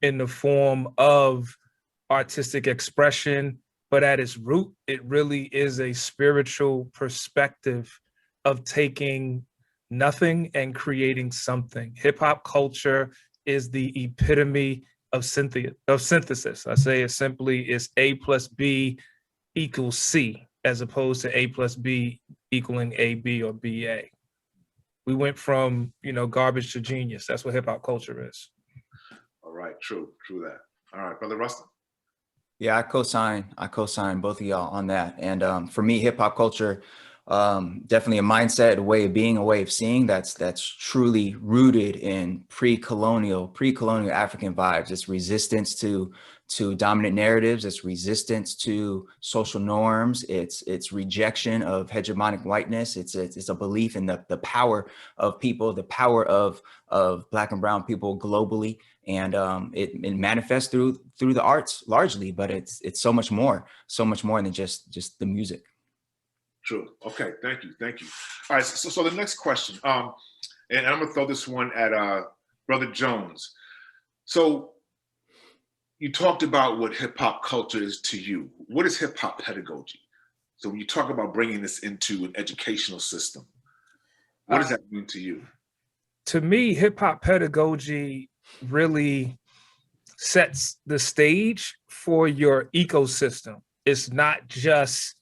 in the form of artistic expression, but at its root, it really is a spiritual perspective of taking nothing and creating something. Hip hop culture is the epitome of synthesis. I say it simply, it's A plus B equals C, as opposed to A plus B equaling AB or BA. We went from, garbage to genius. That's what hip hop culture is. All right, true that. All right, Brother Rustin. Yeah, I co-sign both of y'all on that. And for me, hip hop culture, definitely a mindset, a way of being, a way of seeing that's truly rooted in pre-colonial African vibes. It's resistance to dominant narratives. It's resistance to social norms. It's rejection of hegemonic whiteness. It's a belief in the power of people, the power of Black and brown people globally. And it manifests through the arts largely, but it's so much more than just the music. True. Okay. Thank you. All right. So the next question, and I'm gonna throw this one at Brother Jones. So you talked about what hip hop culture is to you. What is hip hop pedagogy? So when you talk about bringing this into an educational system, what does that mean to you? To me, hip hop pedagogy really sets the stage for your ecosystem. It's not just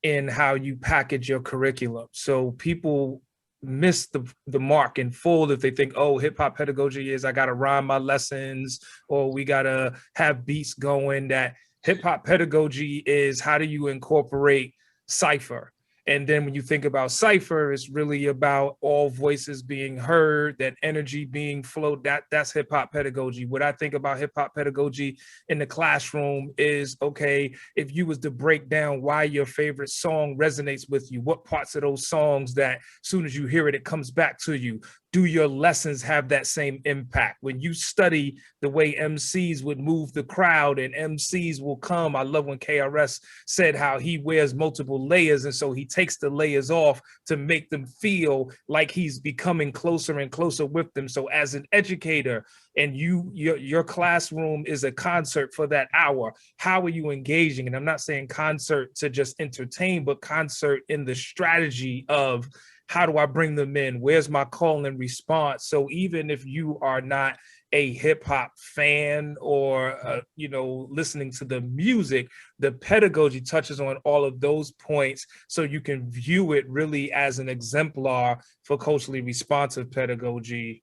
in how you package your curriculum. So people miss the mark in full if they think, oh, hip hop pedagogy is I gotta rhyme my lessons or we gotta have beats going. That hip hop pedagogy is how do you incorporate cypher? And then when you think about cypher, it's really about all voices being heard, that energy being flowed. That's hip hop pedagogy. What I think about hip hop pedagogy in the classroom is, okay, if you was to break down why your favorite song resonates with you, what parts of those songs that as soon as you hear it, it comes back to you. Do your lessons have that same impact? When you study the way MCs would move the crowd and MCs will come, I love when KRS said how he wears multiple layers and so he takes the layers off to make them feel like he's becoming closer and closer with them. So as an educator and your classroom is a concert for that hour, how are you engaging? And I'm not saying concert to just entertain, but concert in the strategy of how do I bring them in? Where's my call and response? So even if you are not a hip hop fan or, listening to the music, the pedagogy touches on all of those points. So you can view it really as an exemplar for culturally responsive pedagogy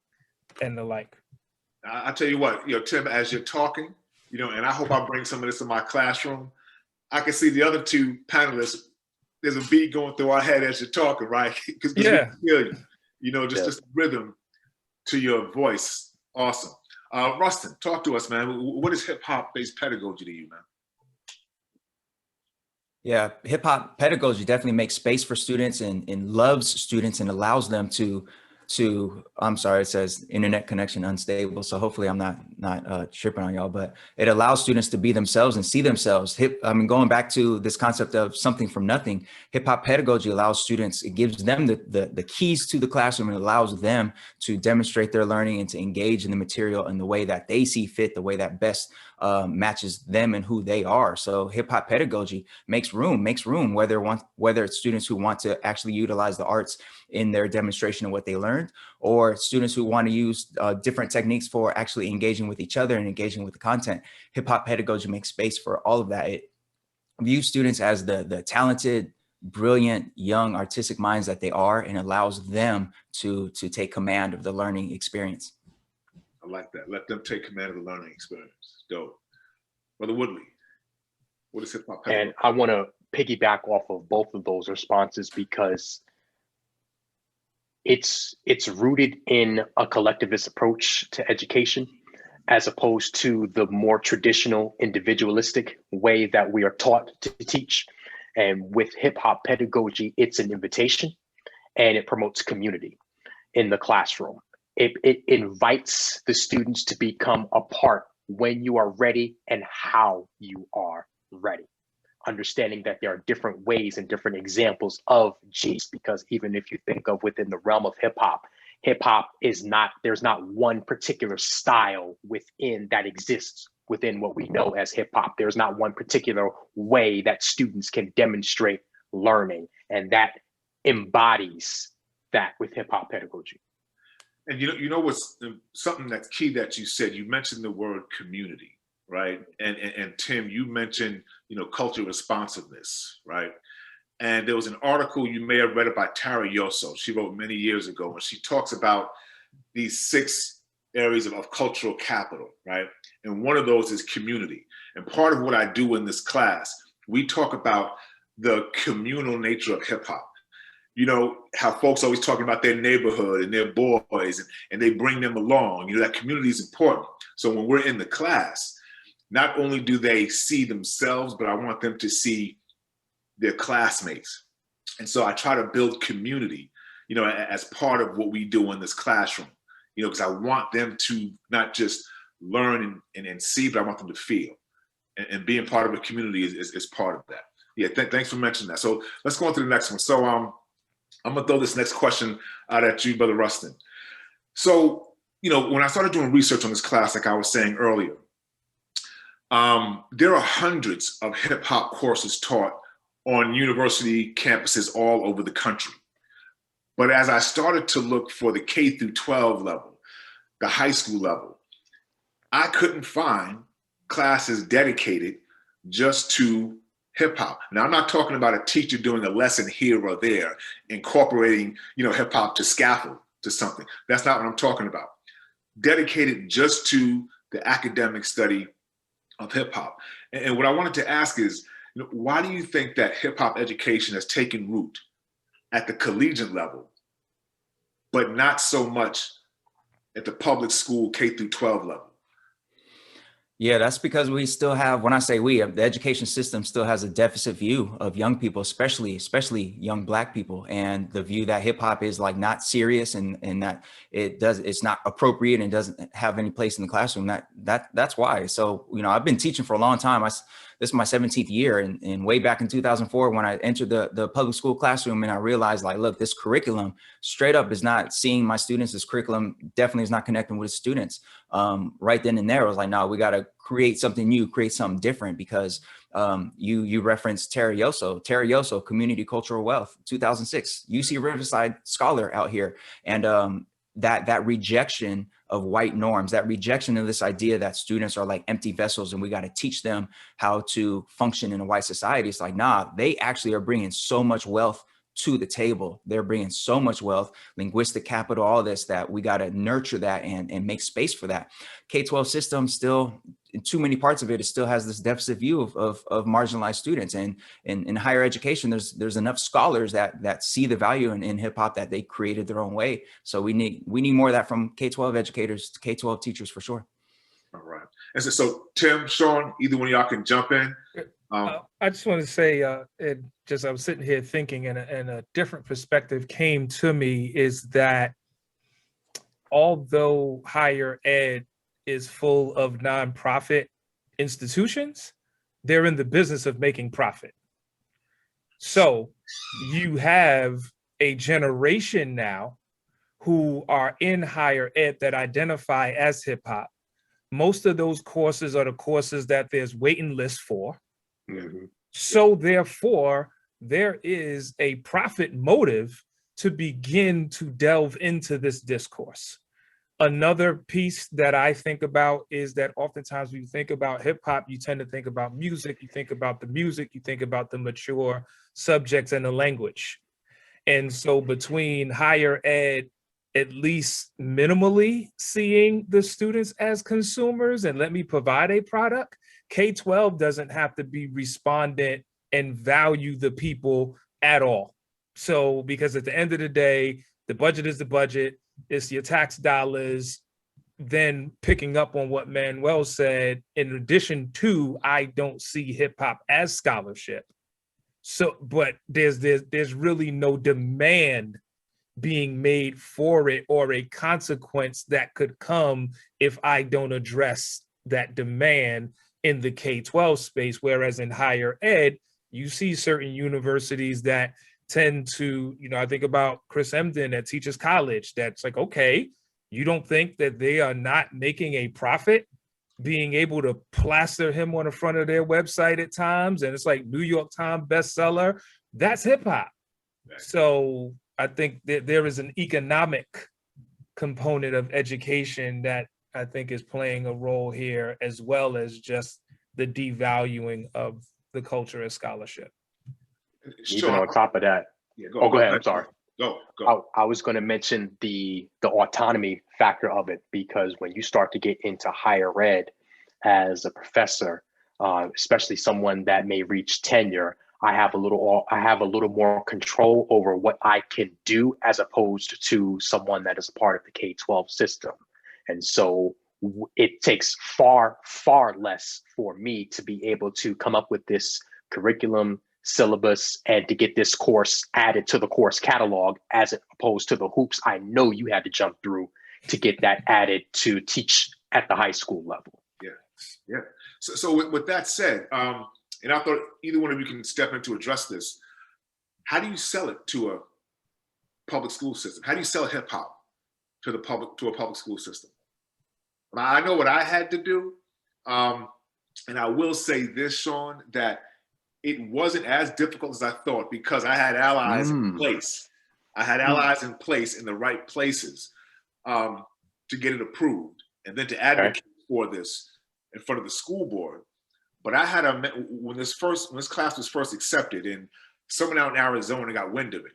and the like. I tell you what, Tim, as you're talking, and I hope I bring some of this in my classroom, I can see the other two panelists. There's a beat going through our head as you're talking, right? Because we can feel you. Just rhythm to your voice. Awesome. Rustin, talk to us, man. What is hip hop based pedagogy to you, man? Yeah, hip hop pedagogy definitely makes space for students and loves students and allows them to I'm sorry, it says internet connection unstable. So hopefully I'm not tripping on y'all, but it allows students to be themselves and see themselves. Going back to this concept of something from nothing, hip hop pedagogy allows students, it gives them the keys to the classroom and allows them to demonstrate their learning and to engage in the material in the way that they see fit, the way that best matches them and who they are. So hip hop pedagogy makes room, whether it's students who want to actually utilize the arts in their demonstration of what they learned, or students who want to use different techniques for actually engaging with each other and engaging with the content. Hip hop pedagogy makes space for all of that. It views students as the talented, brilliant, young, artistic minds that they are, and allows them to take command of the learning experience. I like that. Let them take command of the learning experience. Dope. Brother Woodley, what is hip hop pedagogy? And I want to piggyback off of both of those responses because it's rooted in a collectivist approach to education, as opposed to the more traditional individualistic way that we are taught to teach. And with hip hop pedagogy, it's an invitation and it promotes community in the classroom. It invites the students to become a part when you are ready and how you are ready. Understanding that there are different ways and different examples of genius, because even if you think of within the realm of hip hop, hip hop is not, there's not one particular style within that exists within what we know as hip hop. There's not one particular way that students can demonstrate learning, and that embodies that with hip hop pedagogy. And you know what's something that's key that you said, you mentioned the word community, right? And Tim, you mentioned, cultural responsiveness, right? And there was an article you may have read about Tara Yoso. She wrote many years ago, and she talks about these 6 areas of cultural capital, right? And one of those is community. And part of what I do in this class, we talk about the communal nature of hip hop. You know, how folks always talking about their neighborhood and their boys, and they bring them along. That community is important. So when we're in the class, not only do they see themselves, but I want them to see their classmates. And so I try to build community, as part of what we do in this classroom, because I want them to not just learn and see, but I want them to feel. And being part of a community is part of that. Yeah, thanks for mentioning that. So let's go on to the next one. So I'm gonna throw this next question out at you, Brother Rustin. So, when I started doing research on this class, like I was saying earlier, there are hundreds of hip hop courses taught on university campuses all over the country. But as I started to look for the K through 12 level, the high school level, I couldn't find classes dedicated just to hip hop. Now, I'm not talking about a teacher doing a lesson here or there, incorporating, hip hop to scaffold to something. That's not what I'm talking about. Dedicated just to the academic study of hip hop. And what I wanted to ask is, why do you think that hip hop education has taken root at the collegiate level, but not so much at the public school K through 12 level? Yeah, that's because we still have, when I say we, the education system still has a deficit view of young people, especially young Black people, and the view that hip hop is like not serious and that it's not appropriate and doesn't have any place in the classroom. That's why. So, I've been teaching for a long time. This is my 17th year, and way back in 2004, when I entered the public school classroom, and I realized, like, look, this curriculum straight up is not seeing my students. This curriculum definitely is not connecting with students. Right then and there, I was like, no, we got to create something new, create something different, because you referenced Tara Yoso, Community Cultural Wealth, 2006, UC Riverside scholar out here. And that rejection of white norms, that rejection of this idea that students are like empty vessels and we got to teach them how to function in a white society. It's like, nah, they actually are bringing so much wealth to the table. They're bringing so much wealth, linguistic capital, all this, that we got to nurture that and make space for that. K-12 system still, in too many parts of it, it still has this deficit view of marginalized students. And in higher education, there's enough scholars that see the value in hip hop that they created their own way. So we need more of that from K-12 educators, K-12 teachers for sure. All right. And so Tim, Sean, either one of y'all can jump in. I just want to say, I was sitting here thinking, and a different perspective came to me, is that although higher ed is full of nonprofit institutions, they're in the business of making profit. So you have a generation now who are in higher ed that identify as hip hop. Most of those courses are the courses that there's waiting lists for. Mm-hmm. So therefore, there is a profit motive to begin to delve into this discourse. Another piece that I think about is that oftentimes when you think about hip hop, you tend to think about music, you think about the music, you think about the mature subjects and the language. And so between higher ed, at least minimally seeing the students as consumers and let me provide a product, K-12 doesn't have to be respondent and value the people at all. So, because at the end of the day, the budget is the budget, it's your tax dollars. Then picking up on what Manuel said, in addition to, I don't see hip hop as scholarship. So, but there's really no demand being made for it or a consequence that could come if I don't address that demand in the K-12 space. Whereas in higher ed, you see certain universities that tend to, I think about Chris Emden at Teachers College. That's like, okay, you don't think that they are not making a profit being able to plaster him on the front of their website at times, and it's like New York Times bestseller. That's hip hop. So I think that there is an economic component of education that I think is playing a role here, as well as just the devaluing of the culture as scholarship. Even on top of that, go ahead. I'm sorry. Go. I was going to mention the autonomy factor of it, because when you start to get into higher ed as a professor, especially someone that may reach tenure, I have a little more control over what I can do as opposed to someone that is a part of the K-12 system. And so it takes far, far less for me to be able to come up with this curriculum, syllabus, and to get this course added to the course catalog, as opposed to the hoops I know you had to jump through to get that added to teach at the high school level. Yeah. So with that said, and I thought either one of you can step in to address this. How do you sell it to a public school system? How do you sell hip hop to a public school system? Now, I know what I had to do, and I will say this, Sean, that it wasn't as difficult as I thought, because I had allies in place. I had allies in place in the right places to get it approved, and then to advocate for this in front of the school board. But I had when this class was first accepted, and someone out in Arizona got wind of it,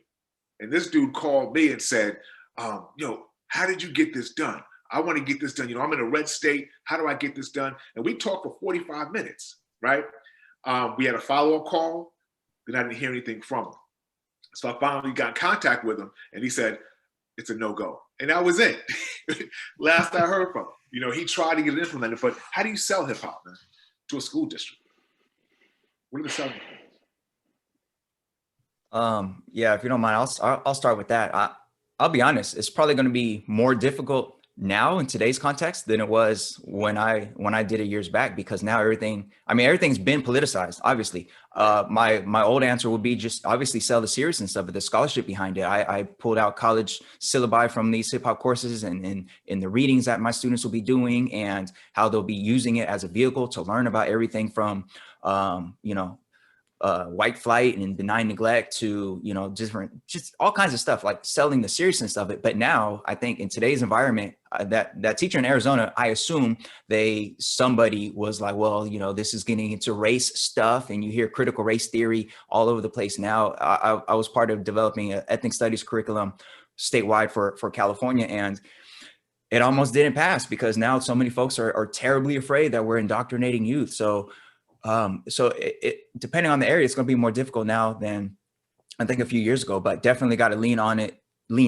and this dude called me and said, how did you get this done? I want to get this done. I'm in a red state. How do I get this done? And we talked for 45 minutes, right? We had a follow-up call, then I didn't hear anything from him. So I finally got in contact with him, and he said, it's a no-go. And that was it. Last I heard from him. He tried to get it implemented, but how do you sell hip hop, man, to a school district? What are the selling points? Yeah, if you don't mind, I'll start with that. I'll be honest, it's probably going to be more difficult now in today's context than it was when I did it years back, because now everything's been politicized, obviously. My old answer would be just obviously sell the seriousness of it, the scholarship behind it. I pulled out college syllabi from these hip hop courses and in the readings that my students will be doing, and how they'll be using it as a vehicle to learn about everything from, white flight and benign neglect to, just all kinds of stuff, like selling the seriousness of it. But now I think in today's environment, that teacher in Arizona, I assume somebody was like, well, this is getting into race stuff, and you hear critical race theory all over the place now. I was part of developing an ethnic studies curriculum statewide for California, and it almost didn't pass because now so many folks are terribly afraid that we're indoctrinating youth. So it depending on the area, it's going to be more difficult now than I think a few years ago, but definitely got to lean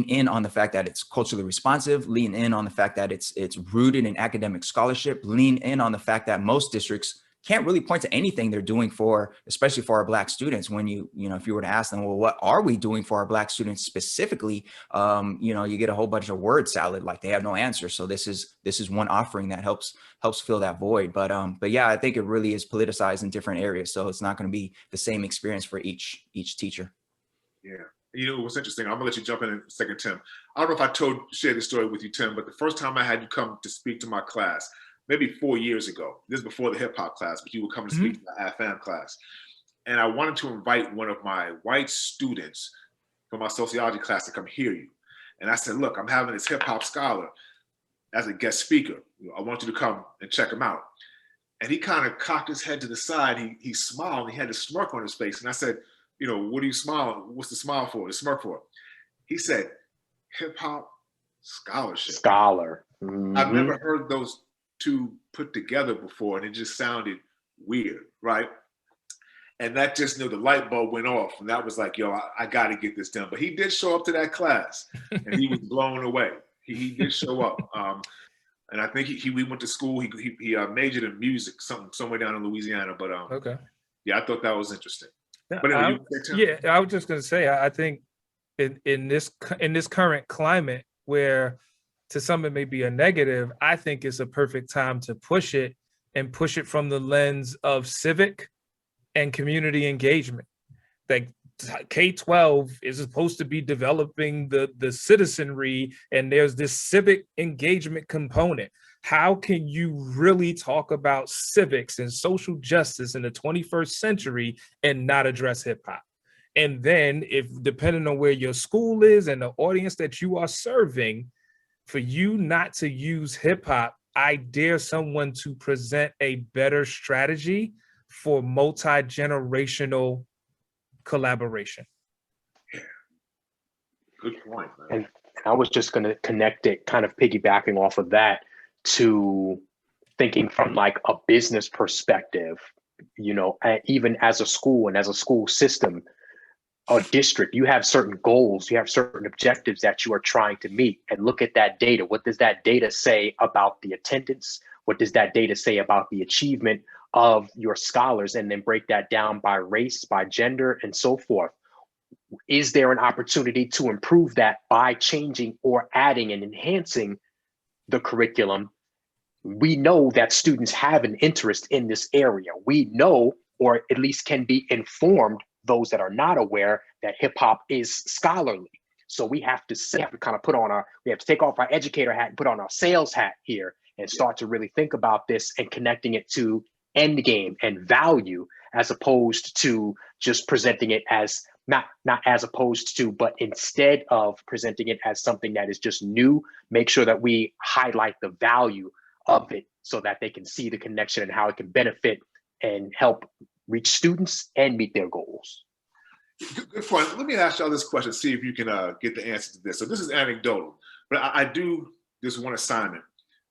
in on the fact that it's culturally responsive, lean in on the fact that it's rooted in academic scholarship, lean in on the fact that most districts can't really point to anything they're doing especially for our Black students. When if you were to ask them, well, what are we doing for our Black students specifically? You get a whole bunch of word salad, like they have no answer. So this is one offering that helps fill that void. But yeah, I think it really is politicized in different areas. So it's not going to be the same experience for each teacher. Yeah. What's interesting, I'm gonna let you jump in a second, Tim. I don't know if I shared this story with you, Tim, but the first time I had you come to speak to my class, maybe 4 years ago, this is before the hip hop class, but you would come to speak to my AFAM class. And I wanted to invite one of my white students from my sociology class to come hear you. And I said, look, I'm having this hip hop scholar as a guest speaker. I want you to come and check him out. And he kind of cocked his head to the side. He smiled, and he had a smirk on his face. And I said, what are you smiling? What's the smile for, the smirk for? He said, hip hop scholarship. Scholar. I've never heard those two put together before, and it just sounded weird, right? And that just the light bulb went off, and that was like, yo, I got to get this done. But he did show up to that class, and he was blown away. He did show up, and I think we went to school. He majored in music, somewhere down in Louisiana. But okay, yeah, I thought that was interesting. But I was just gonna say, I think in this current climate where to some it may be a negative, I think it's a perfect time to push it from the lens of civic and community engagement. Like K-12 is supposed to be developing the citizenry, and there's this civic engagement component. How can you really talk about civics and social justice in the 21st century and not address hip hop? And then, if depending on where your school is and the audience that you are serving, for you not to use hip hop, I dare someone to present a better strategy for multi-generational collaboration. Good point, man. And I was just going to connect it, kind of piggybacking off of that, to thinking from like a business perspective, you know, even as a school and as a school system, a district, you have certain goals, you have certain objectives that you are trying to meet, and look at that data. What does that data say about the attendance? What does that data say about the achievement of your scholars? And then break that down by race, by gender, and so forth. Is there an opportunity to improve that by changing or adding and enhancing the curriculum? We know that students have an interest in this area. We know, or at least can be informed, those that are not aware, that hip hop is scholarly. So we have to kind of we have to take off our educator hat and put on our sales hat here and start to really think about this and connecting it to end game and value, as opposed to just presenting it as not as opposed to, but instead of presenting it as something that is just new, make sure that we highlight the value of it so that they can see the connection and how it can benefit and help reach students and meet their goals. Good point. Let me ask y'all this question, see if you can get the answer to this. So this is anecdotal, but I do this one assignment.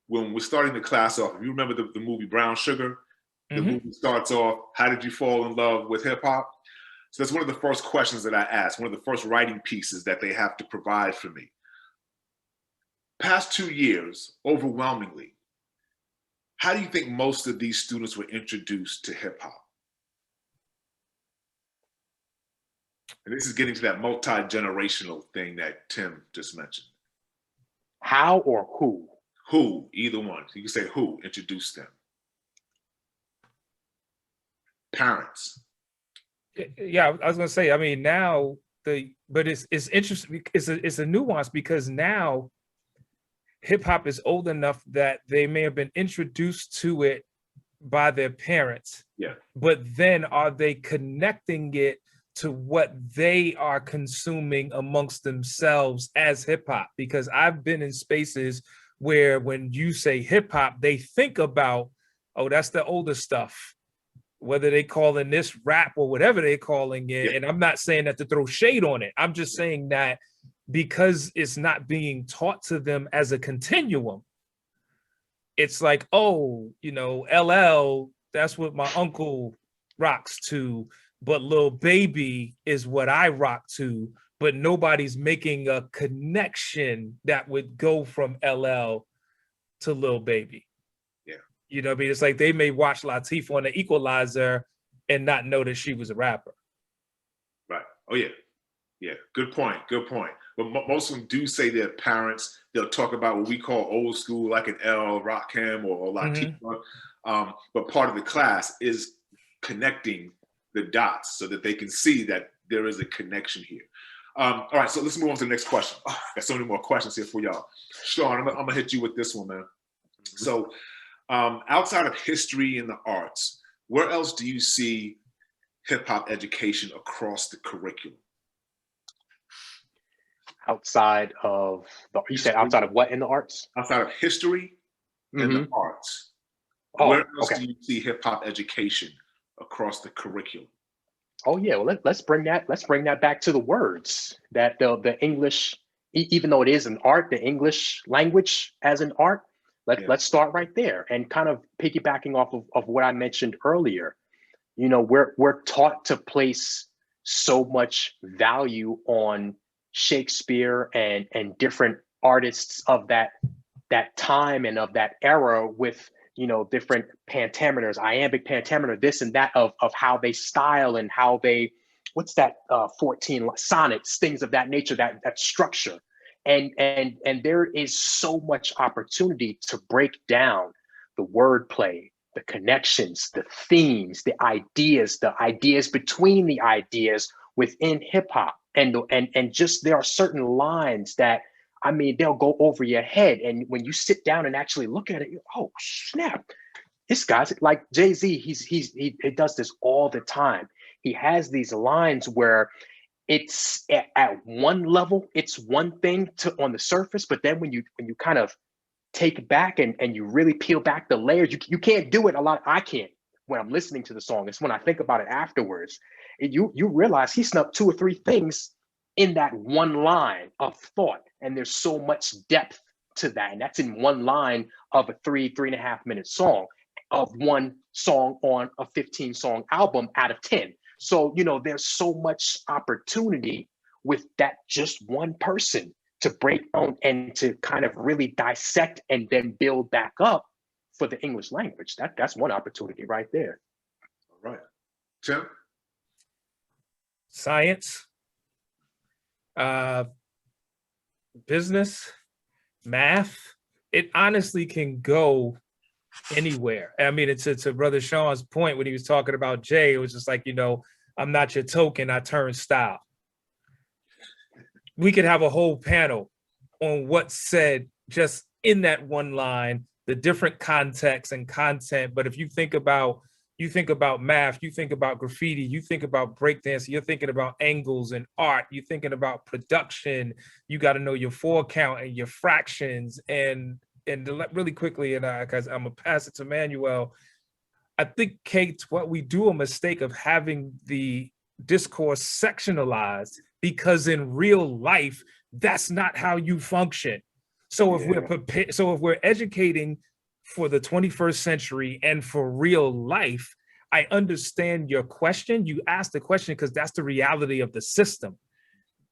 When we're starting the class off, if you remember the movie Brown Sugar, the movie starts off, how did you fall in love with hip hop? So that's one of the first questions that I ask, one of the first writing pieces that they have to provide for me. Past 2 years, overwhelmingly, how do you think most of these students were introduced to hip hop? And this is getting to that multi-generational thing that Tim just mentioned. How or who? Who, either one. You can say who introduced them. Parents. Yeah, I was gonna say, I mean, now but it's interesting, it's a nuance, because now hip hop is old enough that they may have been introduced to it by their parents. Yeah. But then are they connecting it to what they are consuming amongst themselves as hip hop? Because I've been in spaces where when you say hip hop, they think about, oh, that's the older stuff, whether they calling this rap or whatever they're calling it. Yeah. And I'm not saying that to throw shade on it. I'm just saying that because it's not being taught to them as a continuum, it's like, oh, you know, LL, that's what my uncle rocks to, but Lil Baby is what I rock to, but nobody's making a connection that would go from LL to Lil Baby. Yeah. You know what I mean? It's like they may watch Latifah on The Equalizer and not know that she was a rapper. Right. Oh, yeah. Yeah. Good point. Good point. But most of them do say their parents. They'll talk about what we call old school, like an L, Rakim, or Latifah. But part of the class is connecting the dots so that they can see that there is a connection here. All right, so let's move on to the next question. Oh, I got so many more questions here for y'all. Sean, I'm gonna hit you with this one, man. So outside of history and the arts, where else do you see hip hop education across the curriculum? Outside of you said outside of what in the arts? Outside of history and the arts, Oh, where else okay. do you see hip hop education across the curriculum? Oh yeah, well let's bring that back to the words that the English, even though it is an art, the English language as an art. Let's start right there and kind of piggybacking off of what I mentioned earlier. You know, we're taught to place so much value on Shakespeare and different artists of that time and of that era with, you know, different pentameters, iambic pentameter, this and that of how they style and how they, what's that 14 sonnets, things of that nature, that structure. And there is so much opportunity to break down the wordplay, the connections, the themes, the ideas between the ideas within hip hop, and just there are certain lines that, I mean, they'll go over your head. And when you sit down and actually look at it, oh snap, this guy's like Jay-Z. He does this all the time. He has these lines where it's at one level, it's one thing to on the surface, but then when you kind of take back and you really peel back the layers, you can't do it a lot. I can't when I'm listening to the song. It's when I think about it afterwards. You realize he snuck 2 or 3 things in that one line of thought, and there's so much depth to that, and that's in one line of a 3.5 minute song, of one song on a 15 song album out of 10. So, you know, there's so much opportunity with that just one person to break down and to kind of really dissect and then build back up for the English language. That's one opportunity right there. All right. Tim? Science, business, math. It honestly can go anywhere. I mean, it's to Brother Sean's point when he was talking about Jay, it was just like, you know, I'm not your token, I turn style. We could have a whole panel on what's said just in that one line, the different context and content. But if you think about math, you think about graffiti, you think about breakdancing, you're thinking about angles and art, you're thinking about production, you got to know your 4 count and your fractions. And really quickly, and because I'm gonna pass it to Manuel, I think, Kate, what we do a mistake of having the discourse sectionalized, because in real life, that's not how you function. So if we're prepared, so if we're educating for the 21st century and for real life, I understand your question. You asked the question because that's the reality of the system.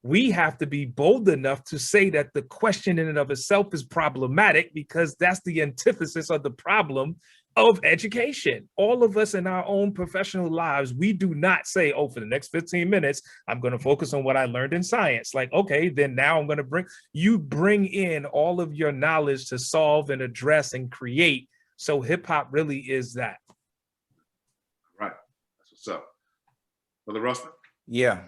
We have to be bold enough to say that the question in and of itself is problematic, because that's the antithesis of the problem of education. All of us in our own professional lives, we do not say, oh, for the next 15 minutes, I'm going to focus on what I learned in science. Like, okay, then now I'm going to bring in all of your knowledge to solve and address and create. So hip hop really is that. Right. That's what's up. Brother Rustin? Yeah,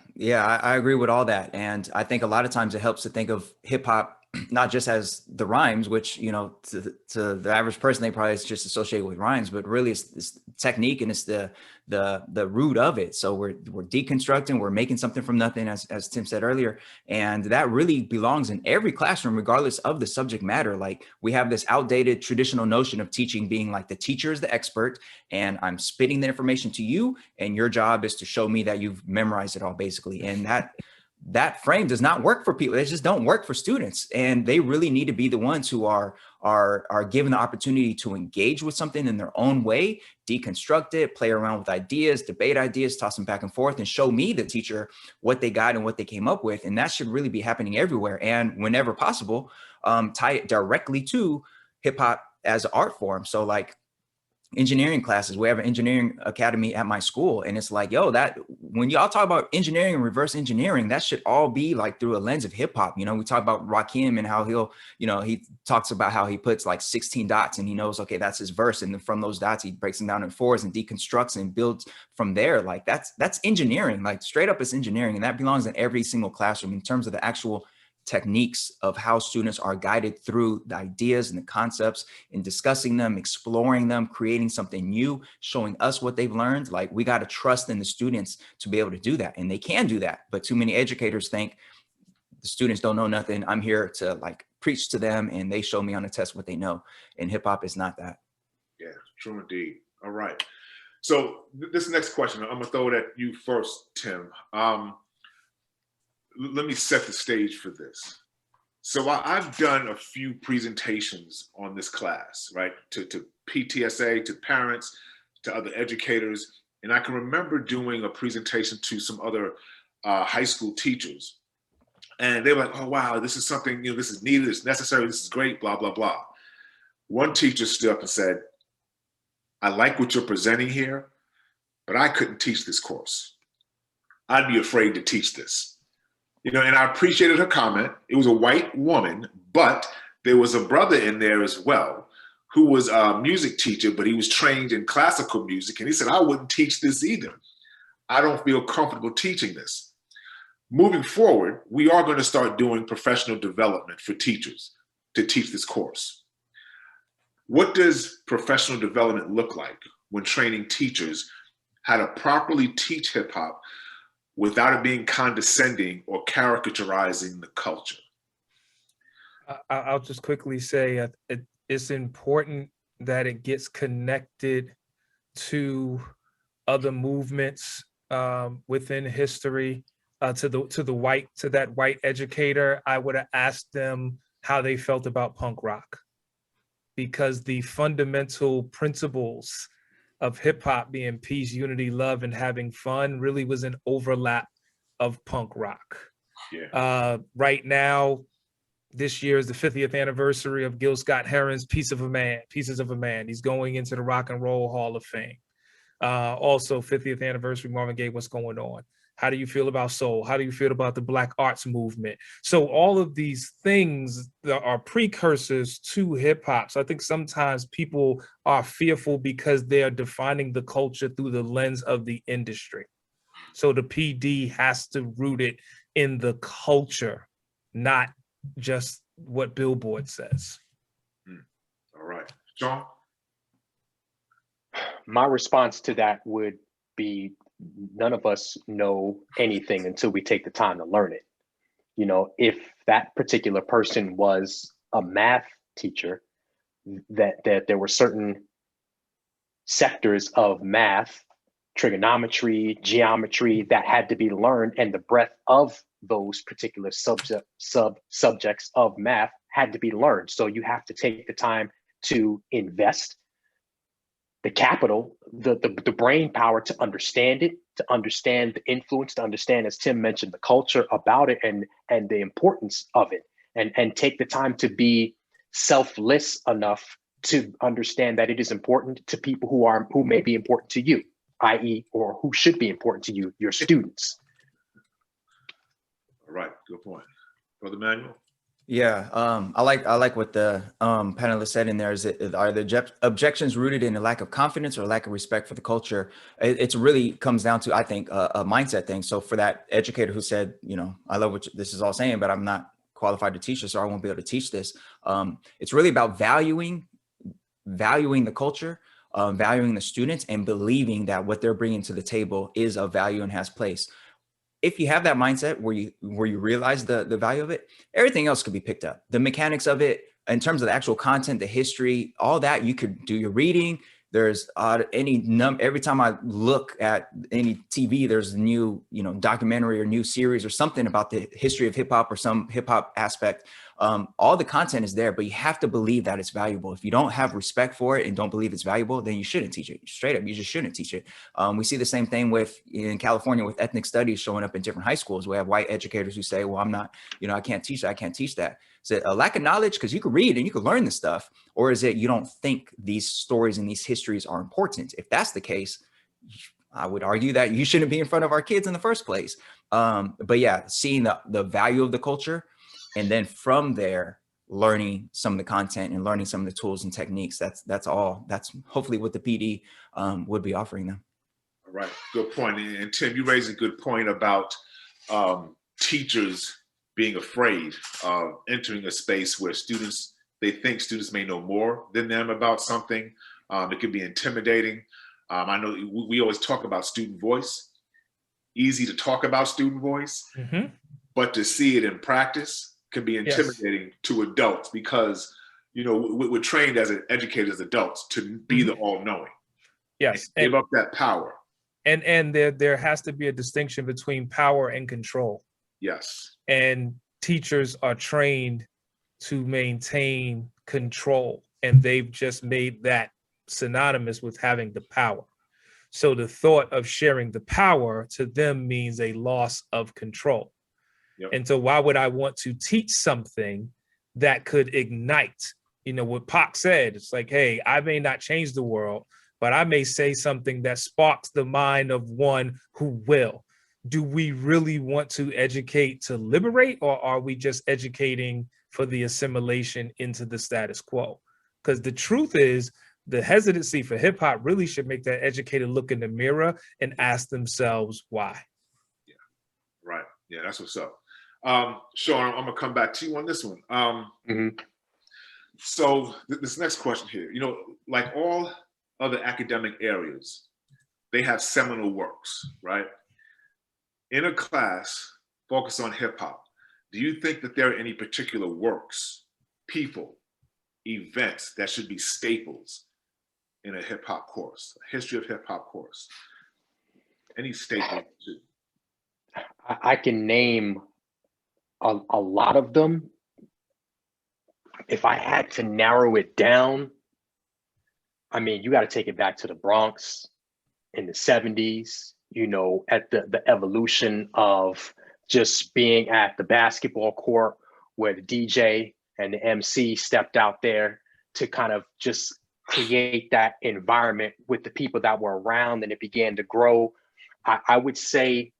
I agree with all that. And I think a lot of times it helps to think of hip hop not just as the rhymes, which, you know, to the average person, they probably is just associated with rhymes, but really it's technique, and it's the root of it. So we're deconstructing, we're making something from nothing, as Tim said earlier. And that really belongs in every classroom, regardless of the subject matter. Like, we have this outdated traditional notion of teaching being like the teacher is the expert, and I'm spitting the information to you, and your job is to show me that you've memorized it all, basically. And that frame does not work for people. It just don't work for students. And they really need to be the ones who are given the opportunity to engage with something in their own way, deconstruct it, play around with ideas, debate ideas, toss them back and forth, and show me, the teacher, what they got and what they came up with. And that should really be happening everywhere. And whenever possible, tie it directly to hip hop as an art form. So like, engineering classes, we have an engineering academy at my school, and it's like, yo, that when y'all talk about engineering and reverse engineering, that should all be like through a lens of hip hop. You know, we talk about Rakim and how he'll, you know, he talks about how he puts like 16 dots and he knows, okay, that's his verse, and then from those dots he breaks them down in 4s and deconstructs and builds from there. Like that's engineering, like straight up it's engineering, and that belongs in every single classroom in terms of the actual techniques of how students are guided through the ideas and the concepts and discussing them, exploring them, creating something new, showing us what they've learned. Like, we got to trust in the students to be able to do that. And they can do that. But too many educators think the students don't know nothing. I'm here to like preach to them and they show me on a test what they know. And hip hop is not that. Yeah, true indeed. All right. So this next question, I'm gonna throw it at you first, Tim. Let me set the stage for this. So I've done a few presentations on this class, right? To PTSA, to parents, to other educators. And I can remember doing a presentation to some other high school teachers. And they were like, oh, wow, this is something, you know, this is needed, it's necessary, this is great, blah, blah, blah. One teacher stood up and said, I like what you're presenting here, but I couldn't teach this course. I'd be afraid to teach this. You know, and I appreciated her comment. It was a white woman, but there was a brother in there as well who was a music teacher, but he was trained in classical music. And he said, I wouldn't teach this either. I don't feel comfortable teaching this. moving forward, we are going to start doing professional development for teachers to teach this course. What does professional development look like when training teachers how to properly teach hip hop without it being condescending or caricaturizing the culture? I'll just quickly say it's important that it gets connected to other movements within history. To that white educator, I would have asked them how they felt about punk rock, because the fundamental principles of hip hop being peace, unity, love, and having fun really was an overlap of punk rock. Yeah. Right now, this year is the 50th anniversary of Gil Scott-Heron's Pieces of a Man. He's going into the Rock and Roll Hall of Fame. Also 50th anniversary, Marvin Gaye, What's Going On? How do you feel about soul? How do you feel about the Black arts movement? So all of these things that are precursors to hip hop. So I think sometimes people are fearful because they are defining the culture through the lens of the industry. So the PD has to root it in the culture, not just what Billboard says. All right. Sean? My response to that would be, none of us know anything until we take the time to learn it. You know, if that particular person was a math teacher, that there were certain sectors of math, trigonometry, geometry, that had to be learned, and the breadth of those particular subjects of math had to be learned. So you have to take the time to invest the capital, the brain power to understand it, to understand the influence, to understand, as Tim mentioned, the culture about it and the importance of it, and take the time to be selfless enough to understand that it is important to people who may be important to you, i.e., or who should be important to you, your students. All right, good point. Brother Manuel? Yeah, I like what the panelist said in there. Are the objections rooted in a lack of confidence or a lack of respect for the culture? It really comes down to, I think, a mindset thing. So for that educator who said, you know, I love what this is all saying, but I'm not qualified to teach this, or I won't be able to teach this. It's really about valuing the culture, valuing the students, and believing that what they're bringing to the table is of value and has place. If you have that mindset where you realize the value of it, everything else could be picked up. The mechanics of it, in terms of the actual content, the history, all that, you could do your reading. There's every time I look at any TV, there's a new, documentary or new series or something about the history of hip hop or some hip hop aspect. All the content is there, but you have to believe that it's valuable. If you don't have respect for it and don't believe it's valuable, then you shouldn't teach it. Straight up, you just shouldn't teach it. We see the same thing in California with ethnic studies showing up in different high schools. We have white educators who say, well, I'm not, I can't teach that. I can't teach that. Is it a lack of knowledge because you can read and you can learn this stuff? Or is it you don't think these stories and these histories are important? If that's the case, I would argue that you shouldn't be in front of our kids in the first place. But yeah, seeing the value of the culture, and then from there, learning some of the content and learning some of the tools and techniques. That's all. That's hopefully what the PD would be offering them. All right, good point. And Tim, you raised a good point about teachers being afraid of entering a space where they think students may know more than them about something. It could be intimidating. I know we always talk about student voice. Easy to talk about student voice, but to see it in practice can be intimidating to adults because, we're trained as educators, adults, to be the all-knowing. Yes. And give up that power. And there has to be a distinction between power and control. Yes. And teachers are trained to maintain control, and they've just made that synonymous with having the power. So the thought of sharing the power to them means a loss of control. Yep. And so why would I want to teach something that could ignite? What Pac said, it's like, hey, I may not change the world, but I may say something that sparks the mind of one who will. Do we really want to educate to liberate, or are we just educating for the assimilation into the status quo? Because the truth is, the hesitancy for hip hop really should make that educator look in the mirror and ask themselves why. Yeah, right. Yeah, that's what's up. Sean, I'm gonna come back to you on this one. Mhm. So this next question here, you know, like all other academic areas, they have seminal works, right? In a class focused on hip hop, do you think that there are any particular works, people, events that should be staples in a hip hop course, a history of hip hop course? Any staples? I can name a lot of them. If I had to narrow it down, I mean, you got to take it back to the Bronx in the 70s, you know, at the evolution of just being at the basketball court where the DJ and the MC stepped out there to kind of just create that environment with the people that were around, and it began to grow. I would say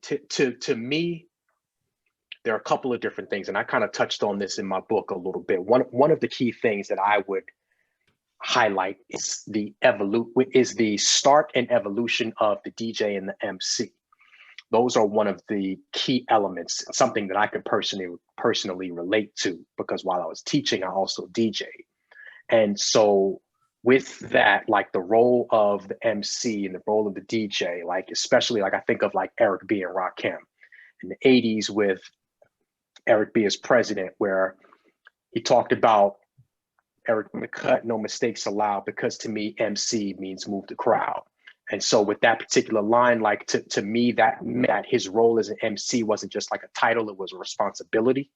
to me, there are a couple of different things, and I kind of touched on this in my book a little bit. One of the key things that I would highlight is the start and evolution of the DJ and the MC. Those are one of the key elements, something that I can personally relate to, because while I was teaching, I also DJ'd. And so with that, like the role of the MC and the role of the DJ, like especially like I think of like Eric B. and Rakim in the 80s with Eric B. as president, where he talked about Eric in the cut, no mistakes allowed, because to me, MC means move the crowd. And so with that particular line, like to me, that his role as an MC wasn't just like a title, it was a responsibility.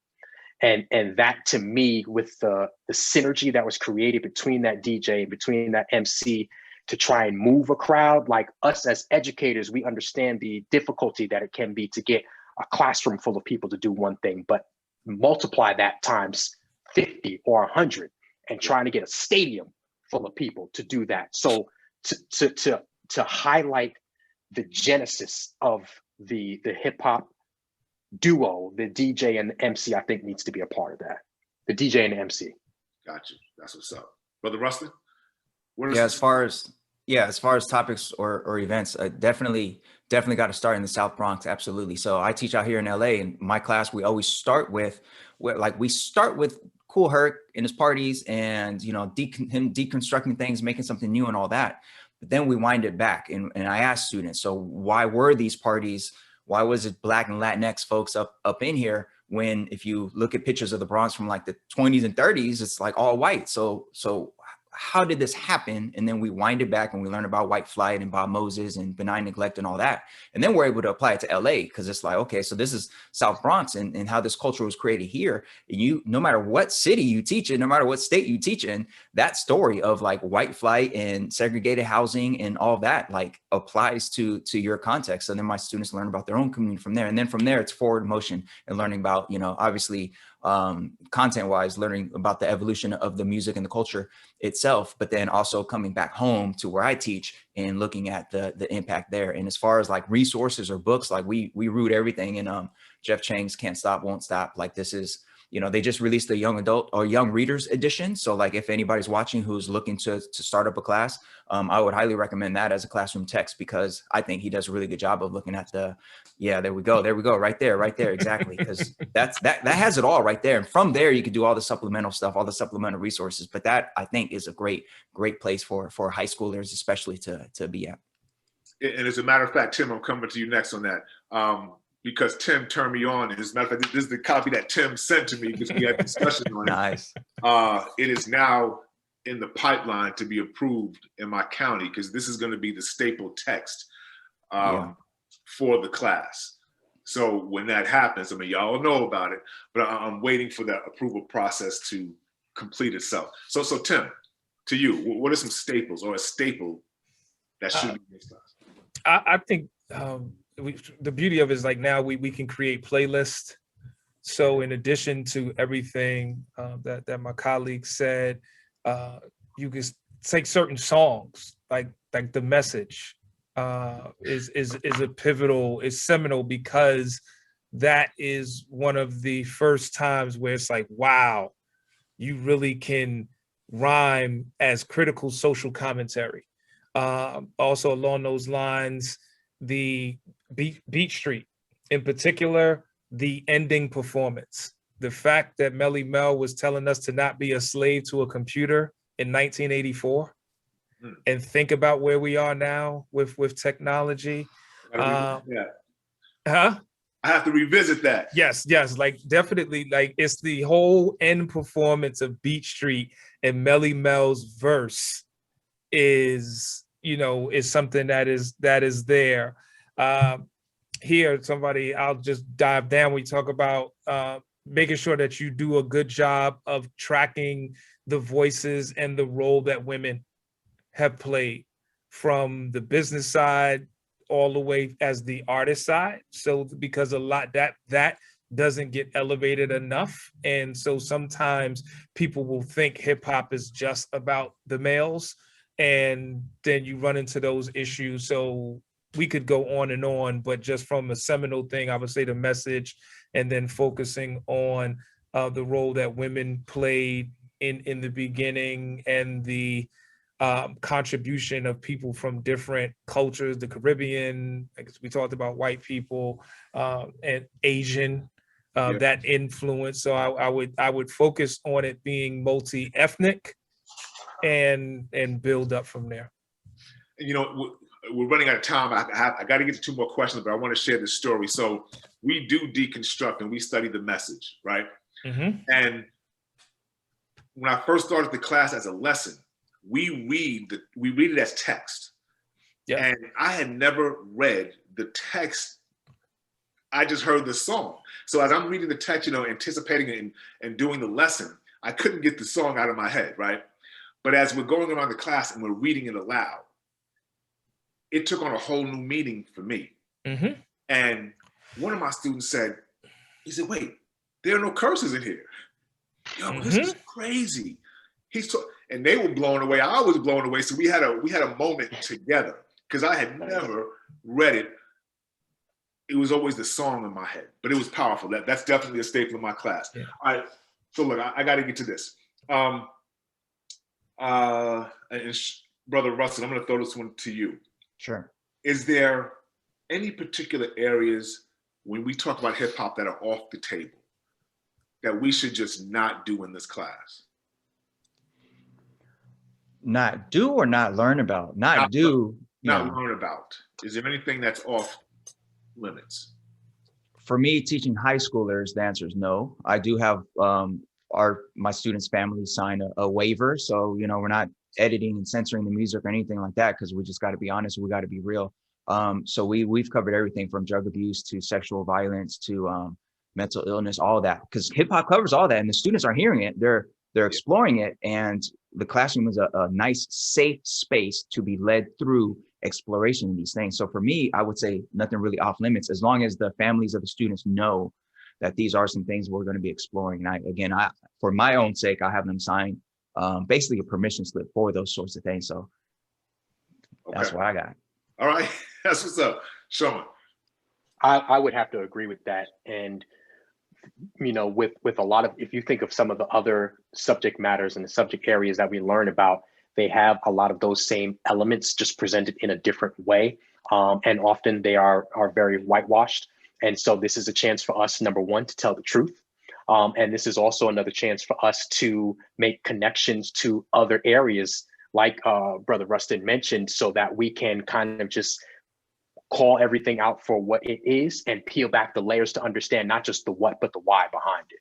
And that to me, with the synergy that was created between that DJ, between that MC to try and move a crowd, like us as educators, we understand the difficulty that it can be to get a classroom full of people to do one thing, but multiply that times 50 or 100 and trying to get a stadium full of people to do that. So to highlight the genesis of the hip hop duo, the DJ and the MC, I think needs to be a part of that. The DJ and the MC. Got you. That's what's up. Brother Rustin? Yeah, as far as topics or events, definitely got to start in the South Bronx. Absolutely. So I teach out here in LA, and my class, we always start with Kool Herc and his parties, and you know, him deconstructing things, making something new and all that. But then we wind it back, and I ask students, so why were these parties? Why was it Black and Latinx folks up in here, when if you look at pictures of the Bronx from like the 20s and 30s, it's like all white. So how did this happen? And then we wind it back and we learn about white flight and Bob Moses and benign neglect and all that. And then we're able to apply it to LA, because it's like, okay, so this is South Bronx and how this culture was created here. And no matter what city you teach in, no matter what state you teach in, that story of like white flight and segregated housing and all that like applies to your context. And then my students learn about their own community from there. And then from there, it's forward motion and learning about, you know, obviously content wise, learning about the evolution of the music and the culture itself, but then also coming back home to where I teach and looking at the impact there. And as far as like resources or books, like we root everything in Jeff Chang's Can't Stop, Won't Stop. Like this is, you know, they just released the young adult or young readers edition. So like if anybody's watching who's looking to start up a class, I would highly recommend that as a classroom text, because I think he does a really good job of looking at there we go, right there, exactly. Because that has it all right there. And from there, you can do all the supplemental stuff, all the supplemental resources. But that I think is a great place for high schoolers, especially to be at. And as a matter of fact, Tim, I'm coming to you next on that. Because Tim turned me on. As a matter of fact, this is the copy that Tim sent to me because we had a discussion on it. Nice. It is now in the pipeline to be approved in my county, because this is going to be the staple text for the class. So when that happens, I mean, y'all know about it, but I'm waiting for that approval process to complete itself. So Tim, to you, what are some staples or a staple that should be in this class? I think the beauty of it is like now we can create playlists. So in addition to everything that my colleagues said, you can take certain songs like The Message is a pivotal, is seminal, because that is one of the first times where it's like, wow, you really can rhyme as critical social commentary. Also along those lines, the Beat Street in particular, the ending performance. The fact that Melly Mel was telling us to not be a slave to a computer in 1984, and think about where we are now with technology. Yeah. Huh? I have to revisit that. Yes, like definitely, like it's the whole end performance of Beat Street, and Melly Mel's verse is, is something that is there. Here, somebody, I'll just dive down. We talk about making sure that you do a good job of tracking the voices and the role that women have played from the business side all the way as the artist side. So because a lot that doesn't get elevated enough. And so sometimes people will think hip hop is just about the males, and then you run into those issues. So we could go on, but just from a seminal thing, I would say the message, and then focusing on the role that women played in the beginning, and the contribution of people from different cultures, the Caribbean, I guess we talked about white people, and Asian, that influence. So I would focus on it being multi-ethnic, and build up from there. We're running out of time. I got to get to two more questions, but I want to share this story. So we do deconstruct and we study the message, right? Mm-hmm. And when I first started the class as a lesson, we read it as text. Yeah. And I had never read the text. I just heard the song. So as I'm reading the text, anticipating and doing the lesson, I couldn't get the song out of my head, right? But as we're going around the class and we're reading it aloud, it took on a whole new meaning for me. Mm-hmm. And one of my students said, wait, there are no curses in here. Yo, this is crazy. And they were blown away. I was blown away. So we had a moment together, because I had never read it. It was always the song in my head, but it was powerful. That's definitely a staple of my class. Yeah. All right. So look, I got to get to this. Brother Russell, I'm going to throw this one to you. Sure. Is there any particular areas when we talk about hip hop that are off the table that we should just not do in this class? Not do or not learn about? Not learn about. Is there anything that's off limits? For me, teaching high schoolers, the answer is no. I do have my students' families sign a waiver. So, we're not editing and censoring the music or anything like that, because we just got to be honest, we got to be real. So we've covered everything from drug abuse to sexual violence to mental illness, all of that, because hip hop covers all that, and the students are hearing it. They're exploring it, and the classroom is a nice, safe space to be led through exploration of these things. So for me, I would say nothing really off limits, as long as the families of the students know that these are some things we're going to be exploring. And I for my own sake, I have them sign basically a permission slip for those sorts of things. So that's what I got. All right, that's what's up, Sean. I would have to agree with that. And with a lot of, if you think of some of the other subject matters and the subject areas that we learn about, they have a lot of those same elements, just presented in a different way. And often they are very whitewashed. And so this is a chance for us, number one, to tell the truth. And this is also another chance for us to make connections to other areas, like Brother Rustin mentioned, so that we can kind of just call everything out for what it is and peel back the layers to understand not just the what, but the why behind it.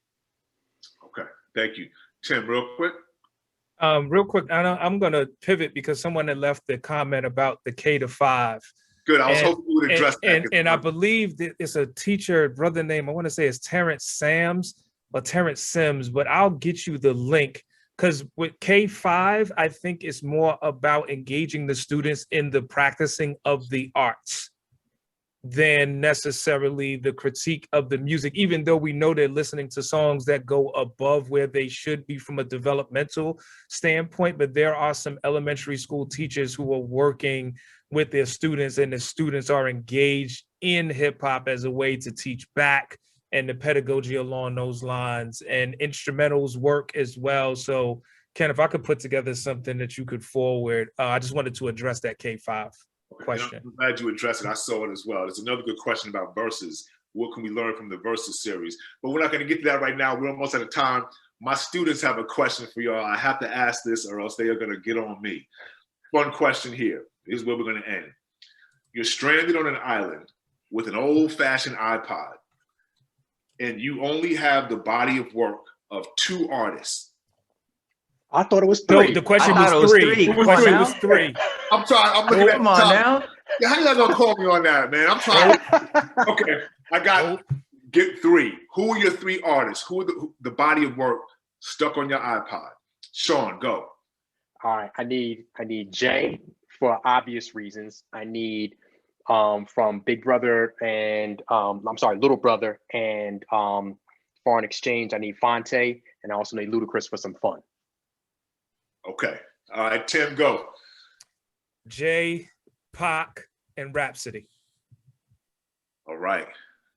Okay, thank you. Tim, real quick. I'm going to pivot because someone had left the comment about the K-5. Good, I was hoping you would address that. And I believe that it's a teacher, brother name, I want to say it's Terrence Sims, but I'll get you the link, because with K-5, I think it's more about engaging the students in the practicing of the arts than necessarily the critique of the music, even though we know they're listening to songs that go above where they should be from a developmental standpoint. But there are some elementary school teachers who are working with their students, and the students are engaged in hip hop as a way to teach back, and the pedagogy along those lines, and instrumentals work as well. So Ken, if I could put together something that you could forward, I just wanted to address that K-5 question. I'm glad you addressed it. I saw it as well. There's another good question about verses. what can we learn from the Versus series? But we're not going to get to that right now. We're almost out of time. My students have a question for y'all. I have to ask this or else they are going to get on me. Fun question here. This is where we're going to end. You're stranded on an island with an old-fashioned iPod, and you only have the body of work of 2 artists. I thought it was No, 3. the question I thought was it was 3. three. The Come on question now. was 3. I'm sorry. I'm looking at Come the on top. now. Yeah, how you not gonna call me on that, man? I'm trying. Okay, I got get 3. Who are your 3 artists? Who are the body of work stuck on your iPod? Sean, go. All right, I need Jay for obvious reasons. I need from Big Brother and Little Brother and Foreign Exchange. I need Fonte, and I also need Ludacris for some fun. Okay. All right, Tim, go. Jay, Pac, and Rhapsody. All right.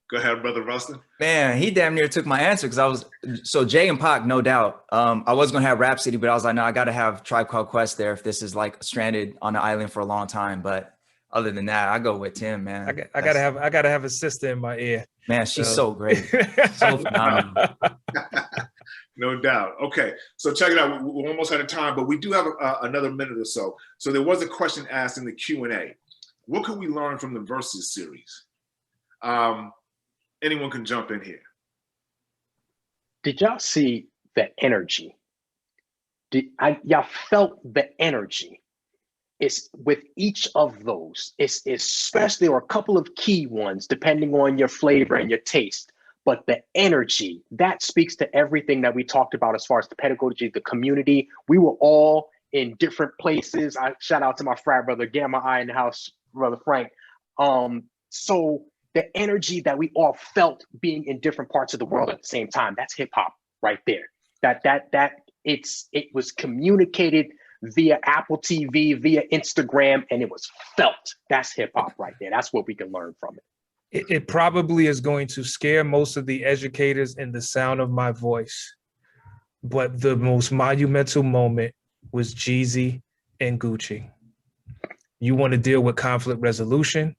Go ahead, Brother Rustin. Man, he damn near took my answer because so Jay and Pac, no doubt. I was gonna have Rhapsody, but I was like, no, I gotta have Tribe Called Quest there if this is like stranded on the island for a long time. But other than that, I go with Tim, man. I gotta have a sister in my ear. Man, she's so great. So phenomenal. No doubt. Okay, so check it out. We're almost out of time, but we do have another minute or so. So there was a question asked in the Q&A. What can we learn from the Versus series? Anyone can jump in here. Did y'all see the energy? Y'all felt the energy? It's with each of those. It's especially, or a couple of key ones, depending on your flavor and your taste. But the energy, that speaks to everything that we talked about as far as the pedagogy, the community. We were all in different places. I shout out to my frat brother, Gamma I in the house, Brother Frank. So the energy that we all felt being in different parts of the world at the same time, that's hip hop right there. It was communicated via Apple TV, via Instagram, and it was felt. That's hip hop right there. That's what we can learn from it. It probably is going to scare most of the educators in the sound of my voice. But the most monumental moment was Jeezy and Gucci. You want to deal with conflict resolution,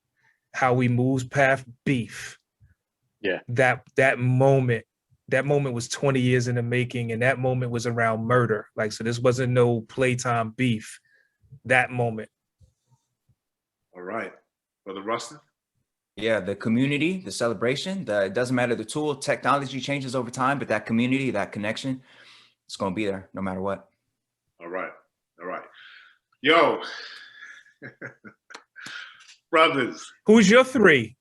how we moves past beef. Yeah. That moment was 20 years in the making, and that moment was around murder. Like, so this wasn't no playtime beef. That moment. All right. Brother Rustin? Yeah, the community, the celebration, it doesn't matter the tool, technology changes over time, but that community, that connection, it's going to be there no matter what. All right. All right. Yo, brothers. Who's your 3?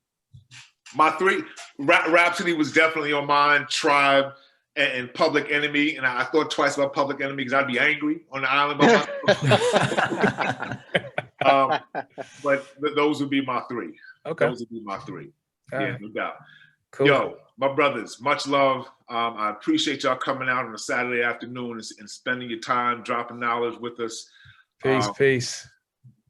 My 3, Rhapsody was definitely on mine, Tribe, and Public Enemy. And I thought twice about Public Enemy because I'd be angry on the island by myself. But those would be my 3. Okay. Those would be my 3. All Yeah, right. no doubt. Cool. Yo, my brothers, much love. I appreciate y'all coming out on a Saturday afternoon and spending your time, dropping knowledge with us. Peace.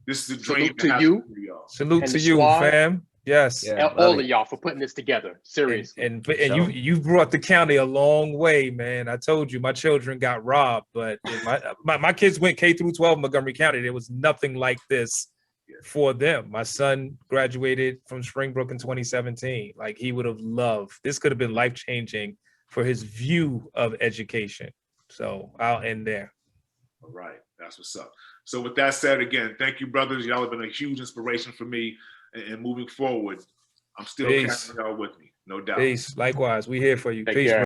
This is a dream. Salute to you. Y'all. Salute And to the you, squad. fam. Yes. Yeah. All love of it. y'all for putting this together. Seriously. And So- you brought the county a long way, man. I told you my children got robbed, but my kids went K through 12 in Montgomery County. There was nothing like this for them. My son graduated from Springbrook in 2017. Like, he would have loved. This could have been life-changing for his view of education. So I'll end there. All right, that's what's up. So with that said, again, thank you, brothers. Y'all have been a huge inspiration for me, and moving forward, I'm still Peace. catching y'all with me, no doubt. Peace. Likewise, we here for you. Take Peace. care.